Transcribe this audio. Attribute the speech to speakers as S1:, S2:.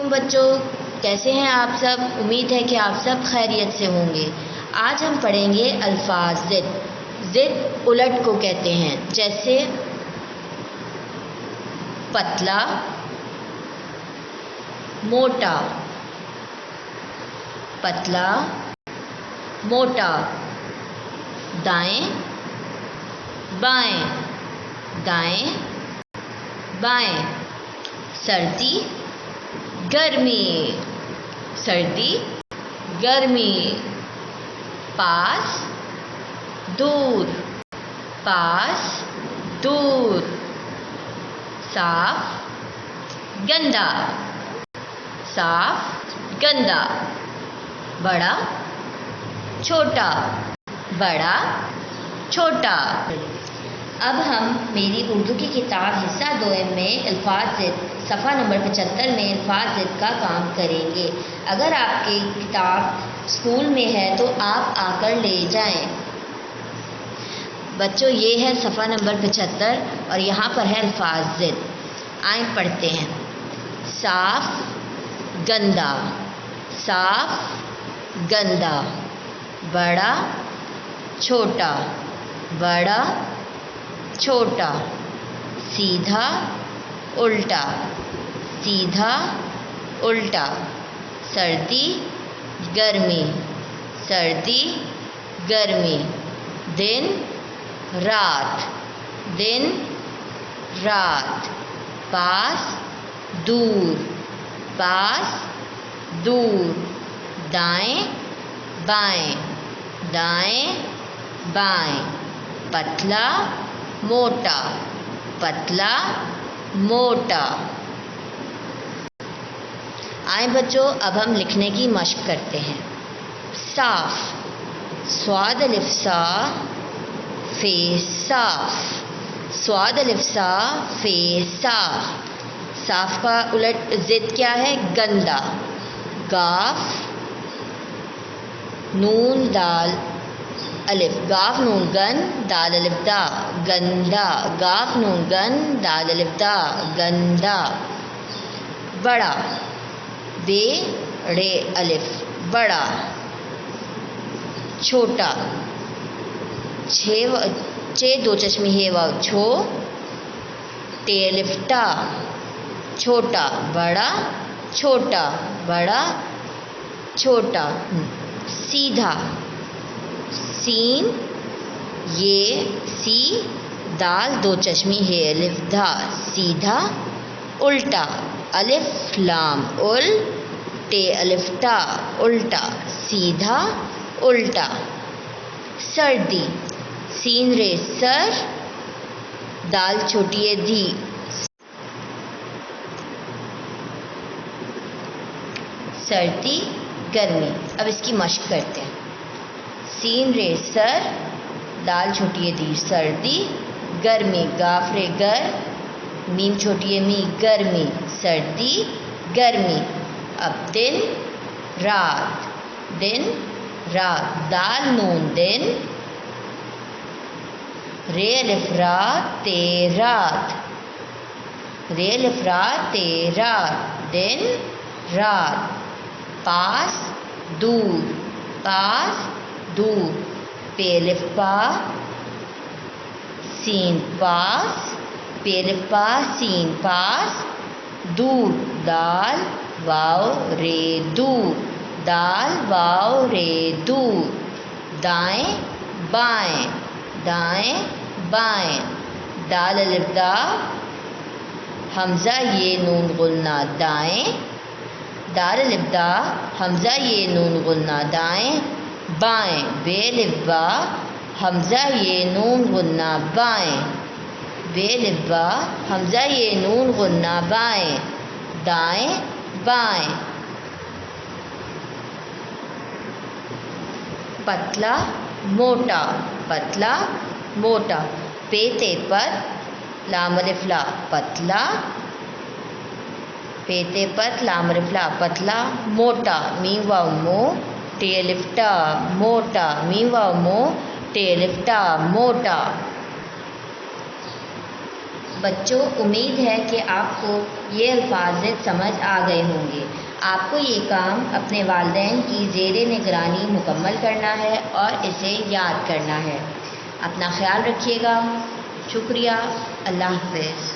S1: بچوں، کیسے ہیں آپ سب؟ امید ہے کہ آپ سب خیریت سے ہوں گے۔ آج ہم پڑھیں گے الفاظ ضد۔ ضد الٹ کو کہتے ہیں، جیسے پتلا، موٹا، پتلا، موٹا، دائیں بائیں، دائیں بائیں، سردی گرمی، سردی گرمی، پاس دور، پاس دور، صاف گندا، صاف گندا، بڑا چھوٹا، بڑا چھوٹا۔ اب ہم میری اردو کی کتاب حصہ 2 میں الفاظ ضد صفحہ نمبر 75 میں الفاظ ضد کا کام کریں گے۔ اگر آپ کی کتاب اسکول میں ہے تو آپ آ کر لے جائیں۔ بچوں، یہ ہے صفحہ نمبر 75 اور یہاں پر ہے الفاظ ضد۔ آئیں پڑھتے ہیں۔ صاف گندا، صاف گندا، بڑا چھوٹا، بڑا چھوٹا، سیدھا الٹا، سیدھا الٹا، سردی گرمی، سردی گرمی، دن رات، دن رات، پاس دور، پاس دور، دائیں بائیں، دائیں بائیں، پتلا موٹا، پتلا موٹا۔ آئیں بچوں، اب ہم لکھنے کی مشق کرتے ہیں۔ صاف، صاد الف صا فے صاف، صاد الف صا فے صاف۔ صاف کا الٹ ضد کیا ہے؟ گندا۔ گاف نون دال الف، گاف نون گن دال الف دا، گندا، گاف نون گن دال الف دا، گندا۔ بڑا، بے رے الف، بڑا۔ چھوٹا، چے دو چشمی ہے واو، چھو ٹے الف ٹا، چھوٹا، بڑا چھوٹا، بڑا چھوٹا۔ سیدھا، سین یہ سی دال دو چشمی ہے الف دھا، سیدھا۔ الٹا، الف لام ال ٹے الف ٹا، الٹا، سیدھا الٹا۔ سردی، سین رے سر دال چھوٹی ہے دھی، سردی گرمی۔ اب اس کی مشق کرتے ہیں۔ سین رے سر دال چھوٹی ہے دی، سردی گرمی، گاف رے گر میم چھوٹی ہے می، گرمی، سردی گرمی۔ اب دن رات، دن رات، دال نون دن رے الف رات تے رات، رے الف رات تے رات، دن رات۔ پاس دور، پاس دور، پے الف پا سین پاس، پے الف پا سین پاس، دور، دال واو رے دور، دال واو رے دور۔ دائیں بائیں، دائیں بائیں، دال الف دا حمزہ یہ نون غنہ دائیں، دال الف دا حمزہ یہ نون غنہ دائیں بائیں، بے الف با حمزہ یہ نون غنہ بائیں، بے الف با حمزہ یہ نون غنہ بائیں، دائیں بائیں۔ پتلا موٹا، پتلا موٹا، پے تے پت لام الف لا پتلا، پے تے پت لام الف لا پتلا، موٹا، میم واو مو ٹے الف ٹا، موٹا، میم واو مو ٹے الف ٹا، موٹا۔ بچوں امید ہے کہ آپ کو یہ الفاظ سمجھ آ گئے ہوں گے۔ آپ کو یہ کام اپنے والدین کی زیر نگرانی مکمل کرنا ہے اور اسے یاد کرنا ہے۔ اپنا خیال رکھیے گا۔ شکریہ۔ اللہ حافظ۔